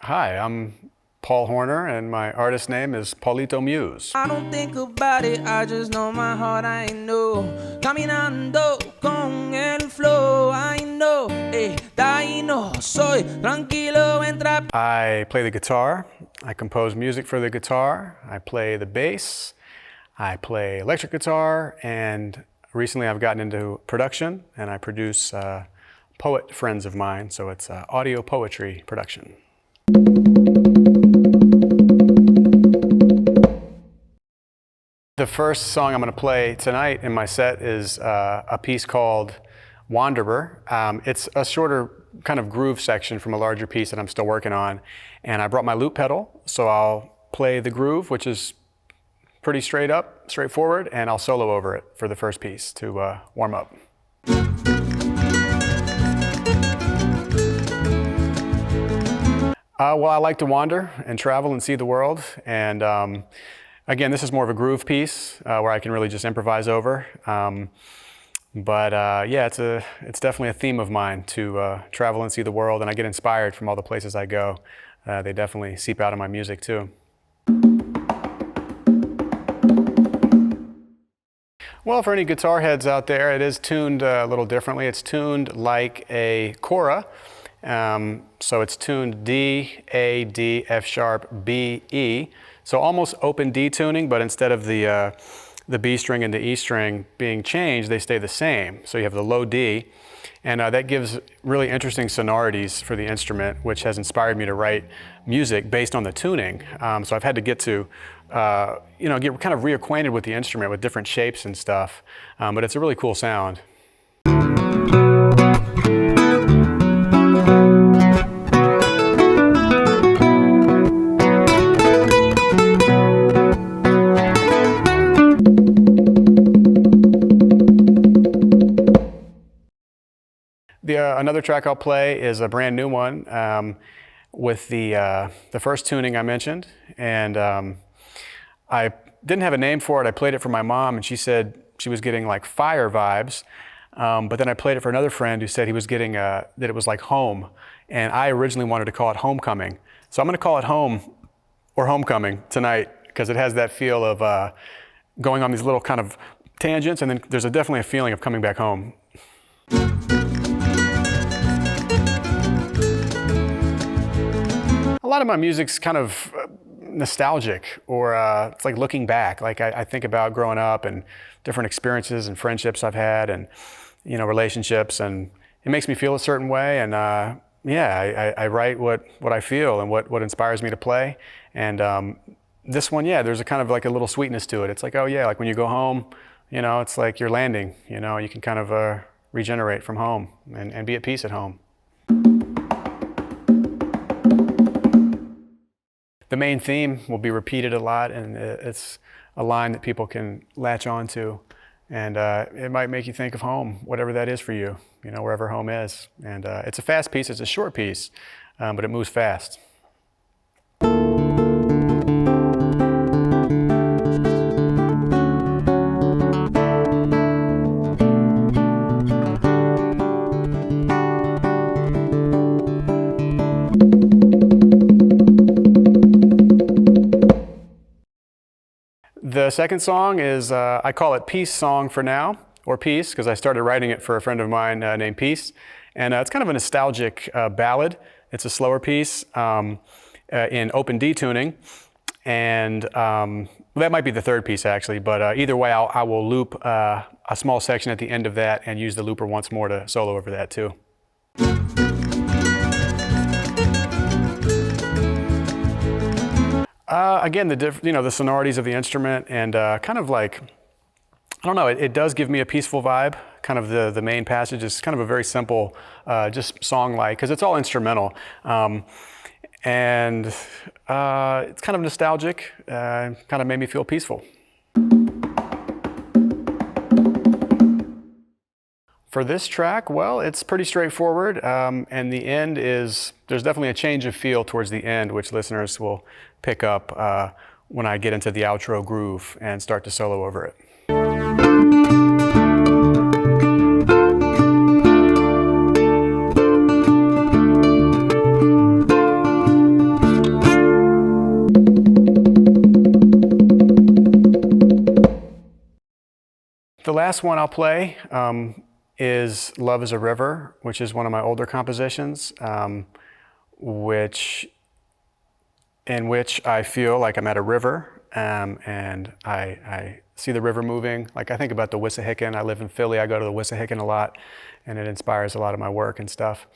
Hi, I'm Paul Horner, and my artist name is Paulito Muse. I don't think about it, I just know my heart, I know. Caminando con el flow, I know. Taíno, soy tranquilo entra. I play the guitar, I compose music for the guitar, I play the bass, I play electric guitar, and recently I've gotten into production, and I produce poet friends of mine, so it's audio poetry production. The first song I'm going to play tonight in my set is a piece called Wanderer. It's a shorter kind of groove section from a larger piece that I'm still working on. And I brought my loop pedal, so I'll play the groove, which is pretty straight up, straightforward, and I'll solo over it for the first piece to warm up. Well, I like to wander and travel and see the world. And again, this is more of a groove piece where I can really just improvise over. Yeah, it's definitely a theme of mine to travel and see the world, and I get inspired from all the places I go. They definitely seep out of my music too. Well, for any guitar heads out there, it is tuned a little differently. It's tuned like a cora. So it's tuned D, A, D, F sharp, B, E. So almost open D tuning, but instead of the B string and the E string being changed, they stay the same. So you have the low D, and that gives really interesting sonorities for the instrument, which has inspired me to write music based on the tuning. So I've had to get to, get kind of reacquainted with the instrument, with different shapes and stuff. But it's a really cool sound. Another track I'll play is a brand new one with the first tuning I mentioned, and I didn't have a name for it. I played it for my mom, and she said she was getting like fire vibes, but then I played it for another friend who said he was getting that it was like home, and I originally wanted to call it homecoming. So I'm going to call it home or homecoming tonight because it has that feel of going on these little kind of tangents, and then there's definitely a feeling of coming back home. A lot of my music's kind of nostalgic, or it's like looking back. Like I think about growing up and different experiences and friendships I've had, and relationships, and it makes me feel a certain way. And I write what I feel and what inspires me to play. And this one, there's a kind of like a little sweetness to it. It's like, oh yeah, like when you go home, it's like you're landing. You can kind of regenerate from home and be at peace at home. The main theme will be repeated a lot, and it's a line that people can latch on to, and it might make you think of home, whatever that is for you, wherever home is. And it's a fast piece, it's a short piece, but it moves fast. The second song is, I call it Peace Song for now, or Peace, because I started writing it for a friend of mine named Peace. And it's kind of a nostalgic ballad. It's a slower piece in open D tuning. And that might be the third piece actually, but either way, I will loop a small section at the end of that and use the looper once more to solo over that too. Again, the sonorities of the instrument, and kind of like, I don't know, it does give me a peaceful vibe. Kind of the main passage is kind of a very simple, just song-like, because it's all instrumental. And it's kind of nostalgic, kind of made me feel peaceful. For this track, well, it's pretty straightforward, and the end there's definitely a change of feel towards the end, which listeners will pick up when I get into the outro groove and start to solo over it. The last one I'll play is Love is a River, which is one of my older compositions, in which I feel like I'm at a river, and I see the river moving. Like I think about the Wissahickon. I live in Philly. I go to the Wissahickon a lot, and it inspires a lot of my work and stuff.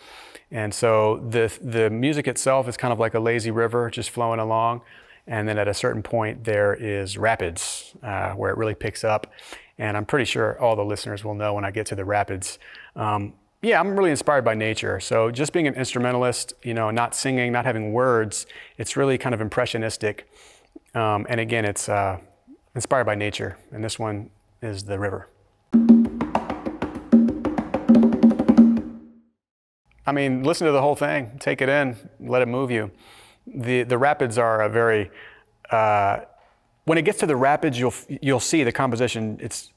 And so the music itself is kind of like a lazy river just flowing along. And then at a certain point there is rapids where it really picks up. And I'm pretty sure all the listeners will know when I get to the rapids. Yeah, I'm really inspired by nature. So just being an instrumentalist, you know, not singing, not having words, it's really kind of impressionistic. And again, it's inspired by nature. And this one is the river. I mean, listen to the whole thing, take it in, let it move you. The rapids are a very, when it gets to the rapids, you'll see the composition. It's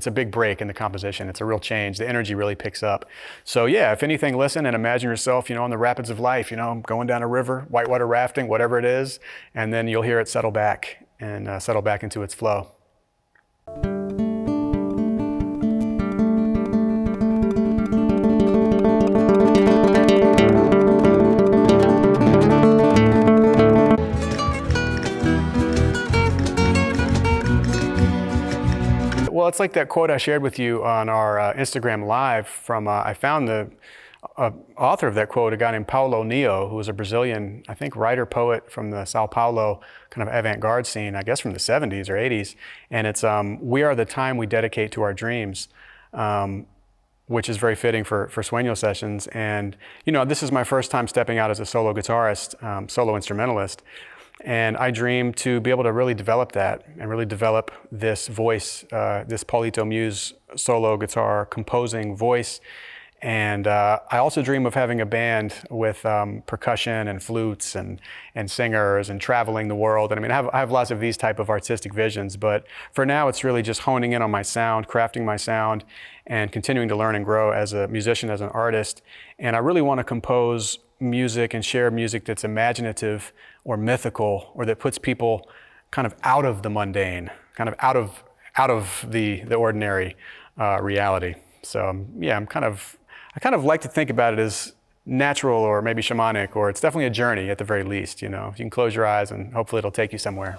a big break in the composition. It's a real change. The energy really picks up. So yeah, if anything, listen and imagine yourself, you know, on the rapids of life. You know, going down a river, whitewater rafting, whatever it is, and then you'll hear it settle back and settle back into its flow. Well, it's like that quote I shared with you on our Instagram Live from, I found the author of that quote, a guy named Paulo Muse, who was a Brazilian, I think, writer, poet from the Sao Paulo kind of avant-garde scene, I guess from the 70s or 80s. And it's, we are the time we dedicate to our dreams, which is very fitting for Suenyo sessions. And, you know, this is my first time stepping out as a solo guitarist, solo instrumentalist. And I dream to be able to really develop that and really develop this voice, this Paulito Muse solo guitar composing voice. And I also dream of having a band with percussion and flutes and singers and traveling the world. And I mean, I have lots of these type of artistic visions, but for now it's really just honing in on my sound, crafting my sound, and continuing to learn and grow as a musician, as an artist. And I really want to compose music and share music that's imaginative or mythical, or that puts people kind of out of the mundane, kind of out of the ordinary reality. So yeah, I kind of like to think about it as natural or maybe shamanic, or it's definitely a journey at the very least. You know, you can close your eyes and hopefully it'll take you somewhere.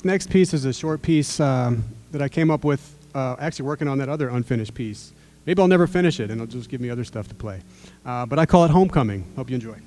This next piece is a short piece that I came up with actually working on that other unfinished piece. Maybe I'll never finish it and it'll just give me other stuff to play. But I call it Homecoming. Hope you enjoy.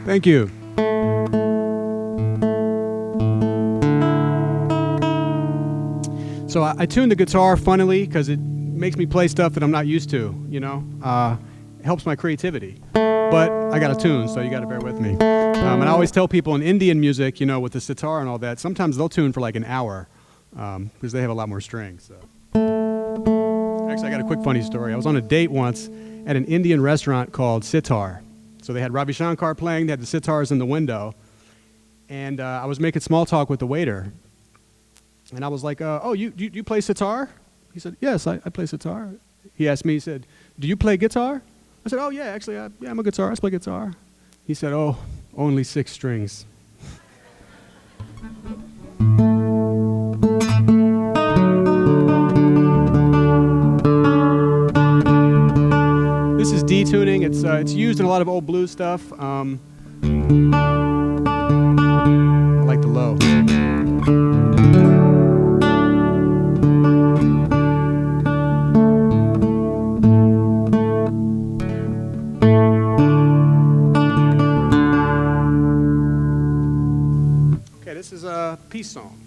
Thank you. So I tuned the guitar funnily because it makes me play stuff that I'm not used to, you know. It helps my creativity. But I got a tune, so you got to bear with me. And I always tell people in Indian music, you know, with the sitar and all that, sometimes they'll tune for like an hour because they have a lot more strings. So. Actually, I got a quick funny story. I was on a date once at an Indian restaurant called Sitar. So they had Ravi Shankar playing, they had the sitars in the window, and I was making small talk with the waiter. And I was like, oh, you play sitar? He said, yes, I play sitar. He asked me, he said, do you play guitar? I said, oh, yeah, actually, I'm a guitarist, I play guitar. He said, oh, only 6 strings. This is D-tuning. It's used in a lot of old blues stuff. I like the low. Okay, this is a peace song.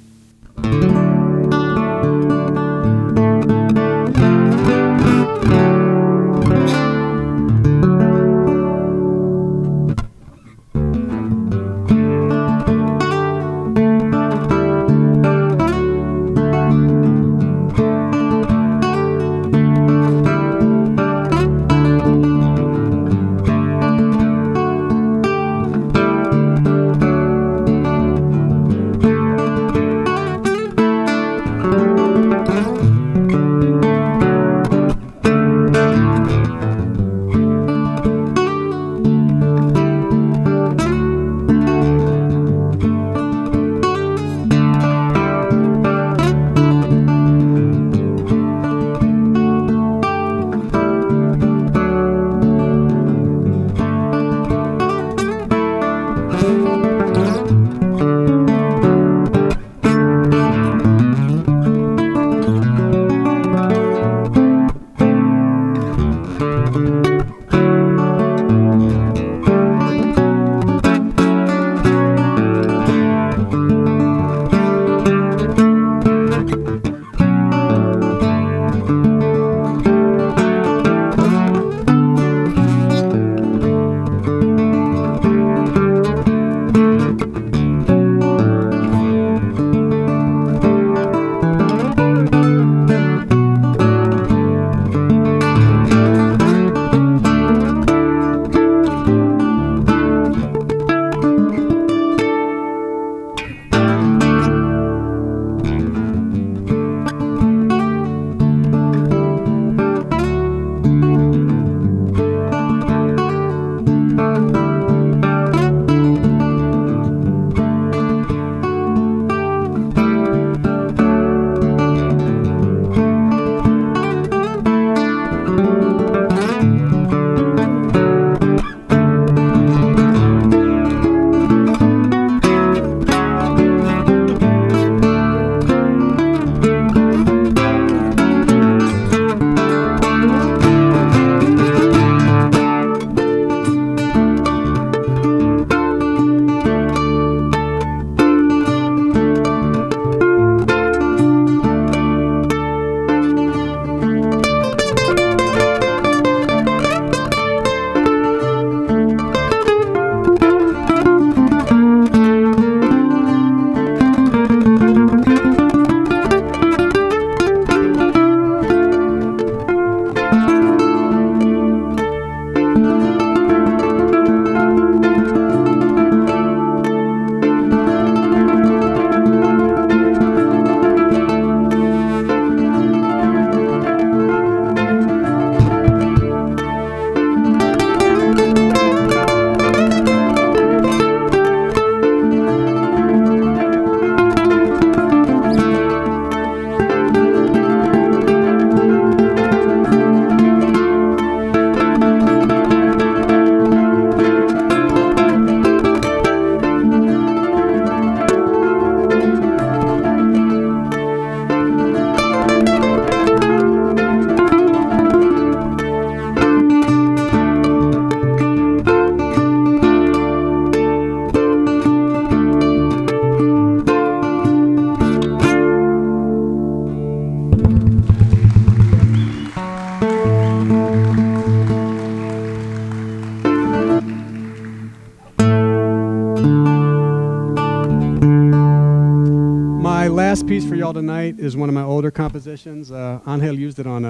last piece for y'all tonight is one of my older compositions. Angel used it on,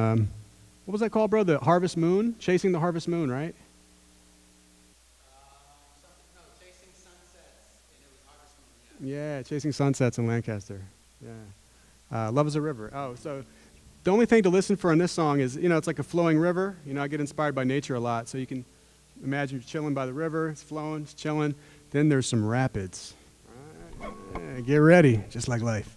what was that called, bro? The Harvest Moon? Chasing the Harvest Moon, right? Chasing Sunsets. And it was Harvest Moon, Yeah, Chasing Sunsets in Lancaster. Yeah. Love is a River. Oh, so the only thing to listen for in this song is, it's like a flowing river. I get inspired by nature a lot. So you can imagine you're chilling by the river. It's flowing, it's chilling. Then there's some rapids. Get ready, just like life.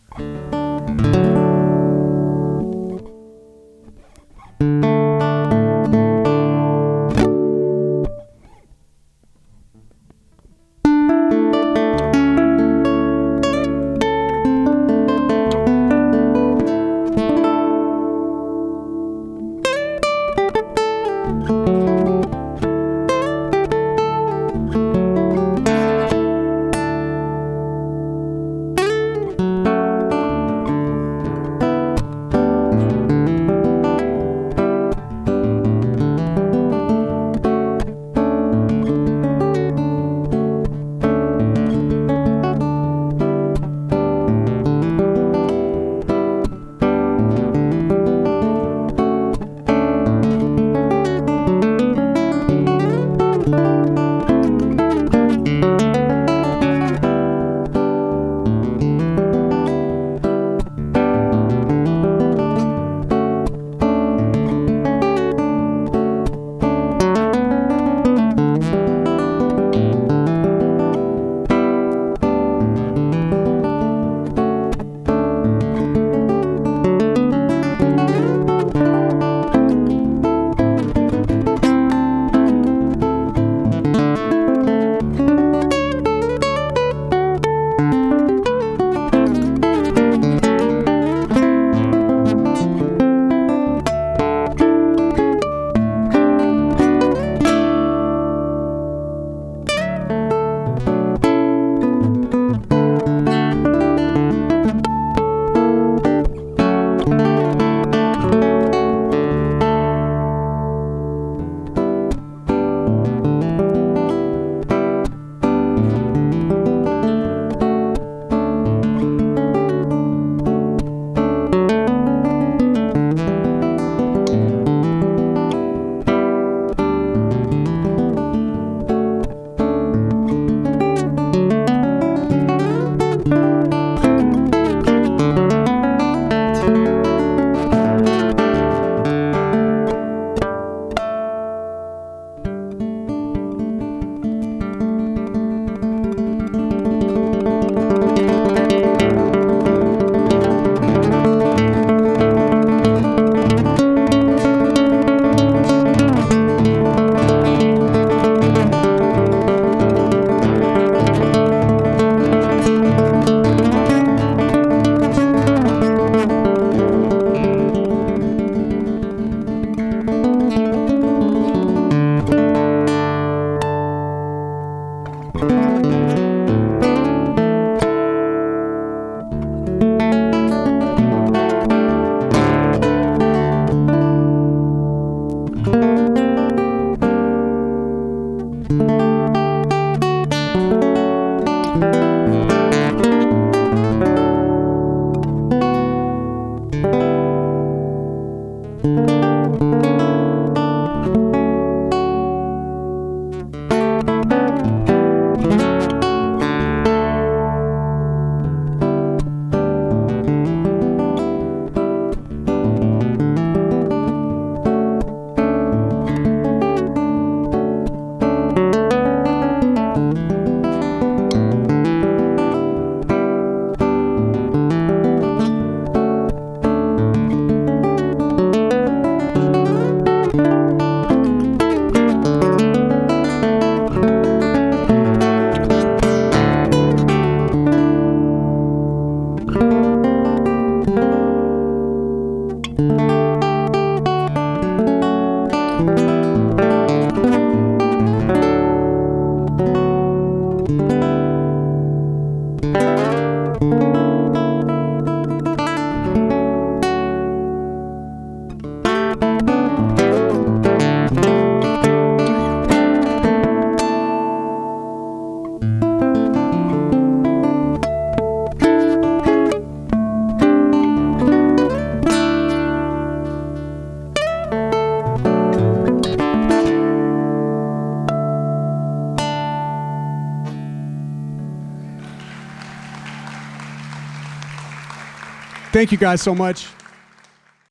Thank you guys so much.